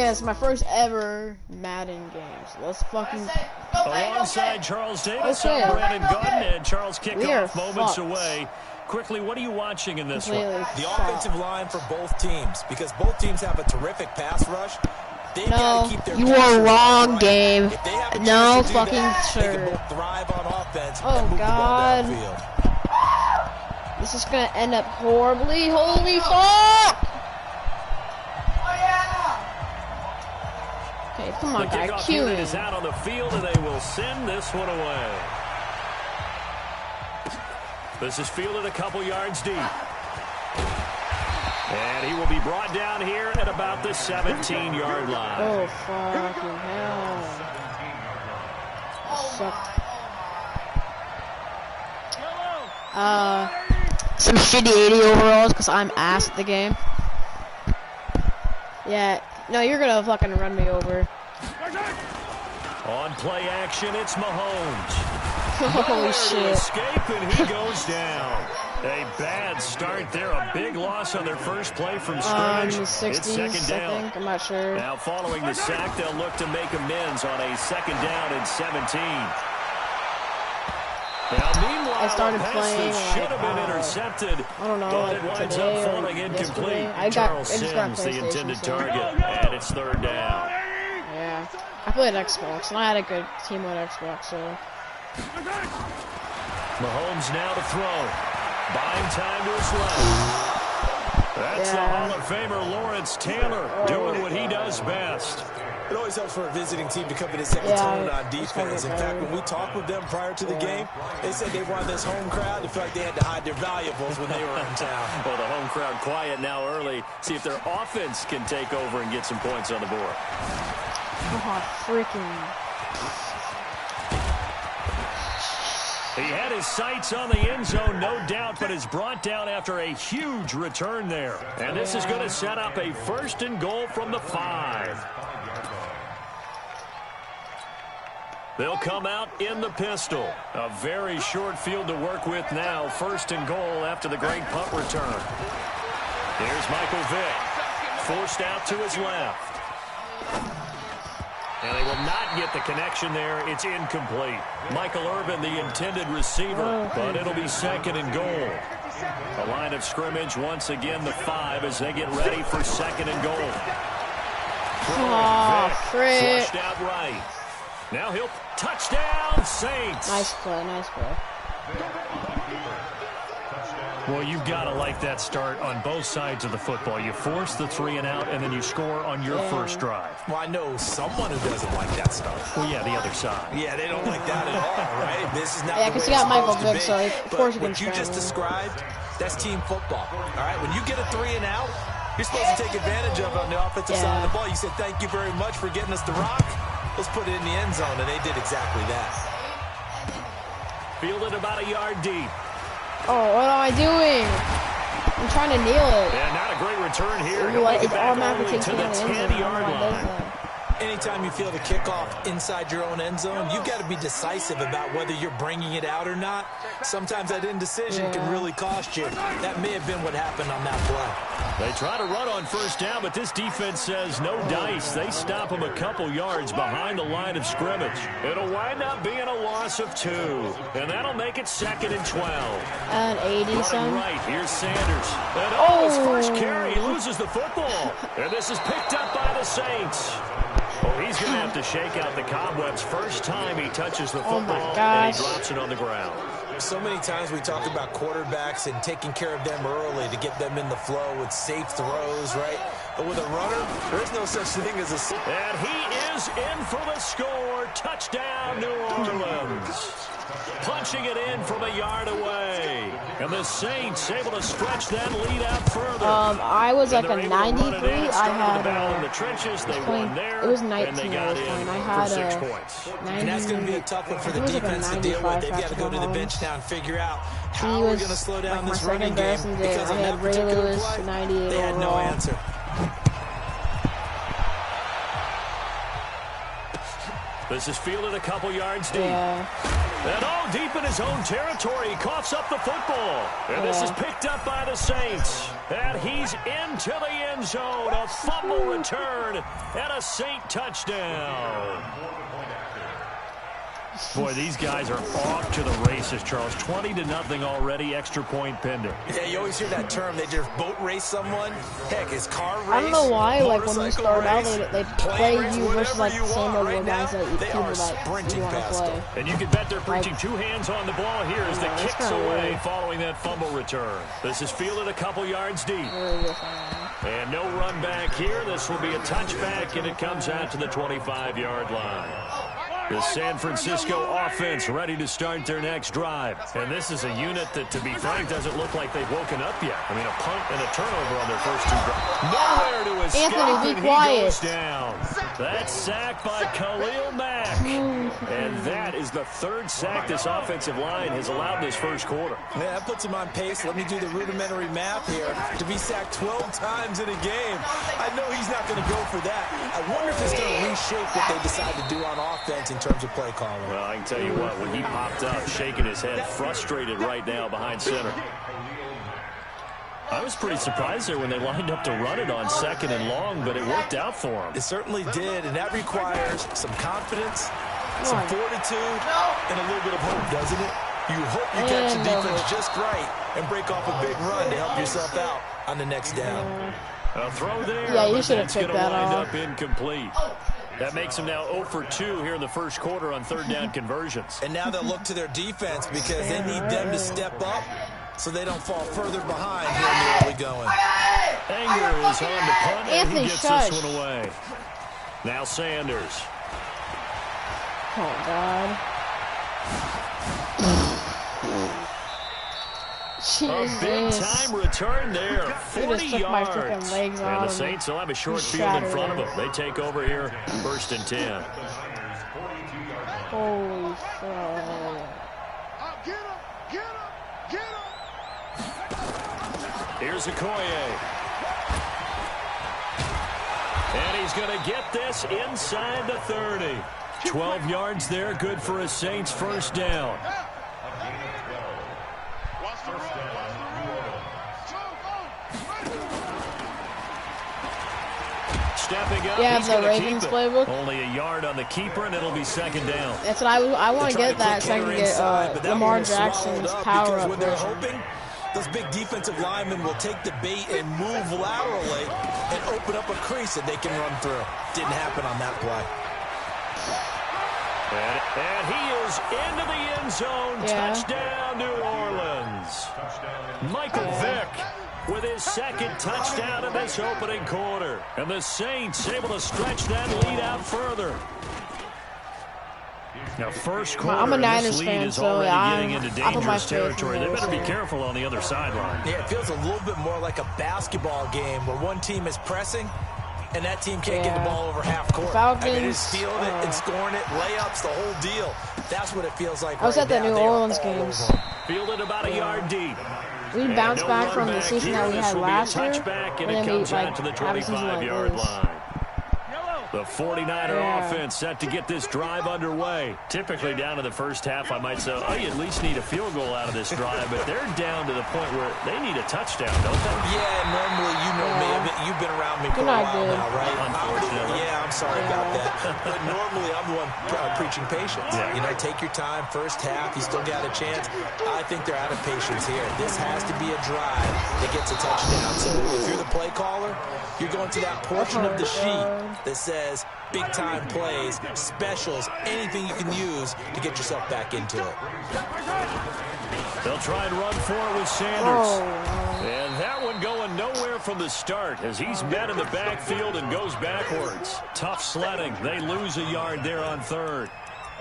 Okay, it's my first ever Madden game, so let's fucking... Alongside Charles Davis, I'm Brandon Gunn, and Charles kickoff moments away. Quickly, what are you watching in this one? The offensive line for both teams, because both teams have a terrific pass rush. No, you are wrong, game. No fucking sure. Oh god. This is gonna end up horribly. Holy fuck! Okay, come on, guy. Cue him. Is out on the field, and they will send this one away. This is fielded a couple yards deep. And he will be brought down here at about the 17-yard line. Oh, fucking hell. Some shitty 80 overalls, because I'm ass at the game. Yeah, no, you're gonna fucking run me over. On play action, it's Mahomes. Holy shit. Escape, and he goes down. A bad start there, a big loss on their first play from scrimmage. 60s, it's second down. I think. I'm not sure. Now following the sack, they'll look to make amends on a second down and 17. Now meanwhile, I started playing should have been intercepted. I don't know, but it winds up falling incomplete. Charles Sims, the intended target, and it's third down. Yeah, I played Xbox, and I had a good team on Xbox, so. Mahomes now to throw. Buying time to his left. That's the Hall of Famer Lawrence Taylor doing what he does best. It always helps for a visiting team to come in and set the tone on defense. In fact, when we talked with them prior to the game, they said they wanted this home crowd to feel like they had to hide their valuables when they were in town. Well, the home crowd quiet now early. See if their offense can take over and get some points on the board. Oh, freaking... He had his sights on the end zone, no doubt, but is brought down after a huge return there. And this is going to set up a first and goal from the 5. They'll come out in the pistol. A very short field to work with now. First and goal after the great punt return. Here's Michael Vick. Forced out to his left. And they will not get the connection there. It's incomplete. Michael Irvin, the intended receiver, but it'll be second and goal. The line of scrimmage once again the 5 as they get ready for second and goal. Frick. Flushed out right. Now he'll touchdown Saints. Nice play, nice play. Well, you've got to like that start on both sides of the football. You force the 3 and out, and then you score on your first drive. Well, I know someone who doesn't like that stuff. Well, yeah, the other side. Yeah, they don't like that at all, right? This is not because you got Michael Vick, so of course you can what you just described, that's team football. All right, when you get a 3 and out, you're supposed to take advantage of it on the offensive side of the ball. You said, thank you very much for getting us the rock. Let's put it in the end zone, and they did exactly that. Fielded about a yard deep. Oh, what am I doing? I'm trying to nail it. Yeah, not a great return here. It automatically takes me to the 10-yard line. Anytime you feel the kickoff inside your own end zone, you've got to be decisive about whether you're bringing it out or not. Sometimes that indecision can really cost you. That may have been what happened on that play. They try to run on first down, but this defense says no dice. They stop them a couple yards behind the line of scrimmage. It'll wind up being a loss of 2, and that'll make it second and 12. And 80-some. Right, here's Sanders. And his first carry, he loses the football. And this is picked up by the Saints. Oh, he's going to have to shake out the cobwebs first time he touches the football, and he drops it on the ground. So many times we talk about quarterbacks and taking care of them early to get them in the flow with safe throws, right? But with a runner, there's no such thing as a... And he is in for the score. Touchdown, New Orleans. Punching it in from a yard away. And the Saints able to stretch that lead out further. I was like a 93. I had in the trenches. They won there. It was 19 and they got in I had for 6 points. 90, and that's going to be a tough one for the defense to deal with. They've got to go to the bench now and figure out how we're going to slow down this running game. Because on that particular play, they had no answer. This is fielded a couple yards deep. Yeah. And all deep in his own territory. He coughs up the football. And this is picked up by the Saints. And he's into the end zone. A fumble return and a Saint touchdown. Boy, these guys are off to the races, Charles. 20-0 already, extra point pending. Yeah, you always hear that term. They just boat race someone. Heck, is car race? I don't know why, like, when you start out, they play race, you versus, like, the same right other guys that they people are that sprinting you want to past play. them. And you can bet they're preaching two hands on the ball here as the kicks away following that fumble return. This is fielded a couple yards deep. And no run back here. This will be a touchback, and it comes out to the 25-yard line. The San Francisco offense ready to start their next drive. And this is a unit that, to be frank, doesn't look like they've woken up yet. I mean, a punt and a turnover on their first two drives. Nowhere to escape, Anthony, be and quiet. he goes down. That's sacked by Khalil Mack. And that is the third sack this offensive line has allowed this first quarter. Man, that puts him on pace. Let me do the rudimentary math here. To be sacked 12 times in a game, I know he's not going to go for that. I wonder if it's going to reshape what they decide to do on offense in terms of play calling. Well, I can tell you what, when he popped up, shaking his head, frustrated right now behind center. I was pretty surprised there when they lined up to run it on 2nd and long, but it worked out for him. It certainly did, and that requires some confidence, some fortitude, and a little bit of hope, doesn't it? You hope you catch the defense just right and break off a big run to help yourself out on the next down. A throw there, yeah, you should have that's picked going to that wind off. up incomplete. That makes them now 0 for 2 here in the first quarter on third down conversions. And now they'll look to their defense because they need them to step up so they don't fall further behind here in the early going. Anger is on to punt, and he gets shush. this one away. Now Sanders. Oh, God. A big-time return there, 40 yards. And the Saints will have a short field in front of them. They take over here, 1st and 10. Holy fuck. Here's Okoye. And he's going to get this inside the 30. 12 yards there, good for a Saints first down. Stepping up, yeah, he's the Ravens playbook. Only a yard on the keeper, and it'll be 2nd down. That's what I want to get that so I can get Lamar Jackson's power up. When they're hoping, those big defensive linemen will take the bait and move laterally and open up a crease that they can run through. Didn't happen on that play. And he is into the end zone. Touchdown, New Orleans. Michael Vick with his 2nd touchdown in this opening quarter. And the Saints able to stretch that lead out further. Now, first quarter, I'm a Niners this lead fan, is so already getting into I put my dangerous faith in territory. They better be those. careful on the other sideline. Yeah, it feels a little bit more like a basketball game where one team is pressing and that team can't get the ball over half court. Falcons, I mean, it's stealing it and scoring it, layups, the whole deal. That's what it feels like. I was right at the now. New They are Orleans all games. over. Fielded about a yard deep. We And bounced no back run from the back season here. that we This had will be a last year, touchback, and and it then we comes out to the have a season like 25-yard this. line. The 49er offense set to get this drive underway. Typically down to the first half, I might say, oh, you at least need a field goal out of this drive, but they're down to the point where they need a touchdown, don't they? Yeah, normally, you know me. You've been around me for a while now, right? Unfortunately. Yeah, I'm sorry about that. But normally, I'm the one preaching patience. Yeah. You know, take your time, first half, you still got a chance. I think they're out of patience here. This has to be a drive that gets a touchdown. So if you're the play caller, you're going to that portion of the sheet that says big-time plays, specials, anything you can use to get yourself back into it. They'll try and run for it with Sanders. And that one going nowhere from the start as he's met in the backfield and goes backwards. Tough sledding. They lose a yard there on 3rd.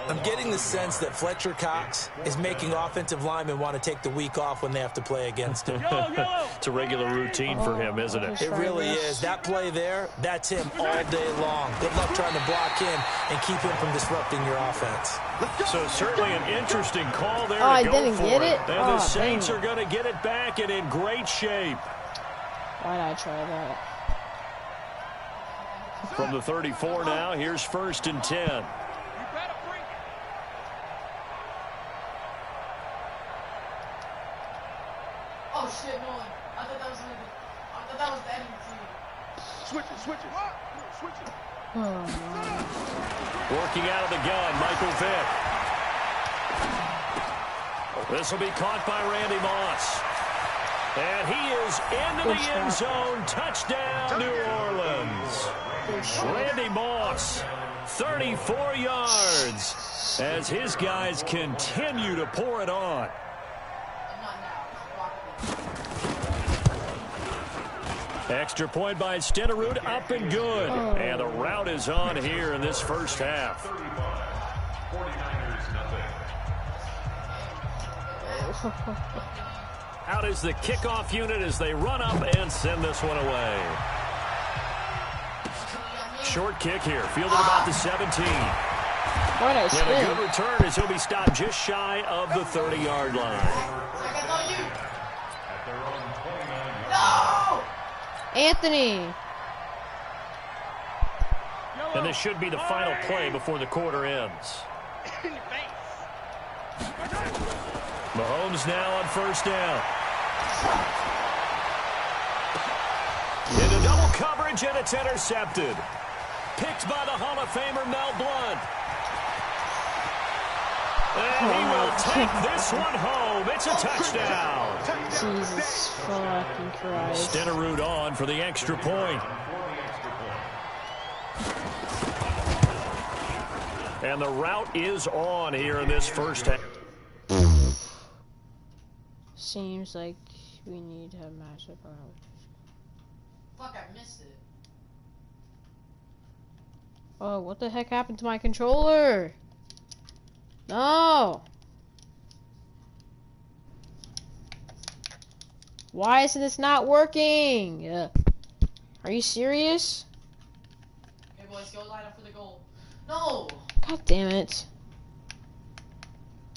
I'm getting the sense that Fletcher Cox is making offensive linemen want to take the week off when they have to play against him. It's a regular routine for him, isn't it? It really is. That play there, that's him all day long. Good luck trying to block him and keep him from disrupting your offense. So certainly an interesting call there. I didn't get it. And the Saints are going to get it back and in great shape. Why'd I try that? From the 34 now, here's 1st and 10. shit, no. I thought that was the enemy team. Switch it. Switch it. Oh, man. Working out of the gun, Michael Vick. This will be caught by Randy Moss. And he is into the end zone. Touchdown, New Orleans. Randy Moss, 34 yards, as his guys continue to pour it on. Extra point by Stenerud, up and good. And the route is on here in this first half. 49ers, Out is the kickoff unit as they run up and send this one away. Short kick here, fielded about the 17. What a And a spin. good return as he'll be stopped just shy of the 30-yard line. Anthony. And this should be the final play before the quarter ends. Mahomes now on first down. Into double coverage, and it's intercepted. Picked by the Hall of Famer Mel Blount. And he will take this one home. It's a touchdown. Jesus fucking Christ. Stenerud on for the extra point. And the route is on here in this first half. Seems like we need to have matchup around. Fuck, I missed it. Oh, what the heck happened to my controller? No! Why is this not working? Are you serious? Okay, boys, go line up for the goal. No! God damn it.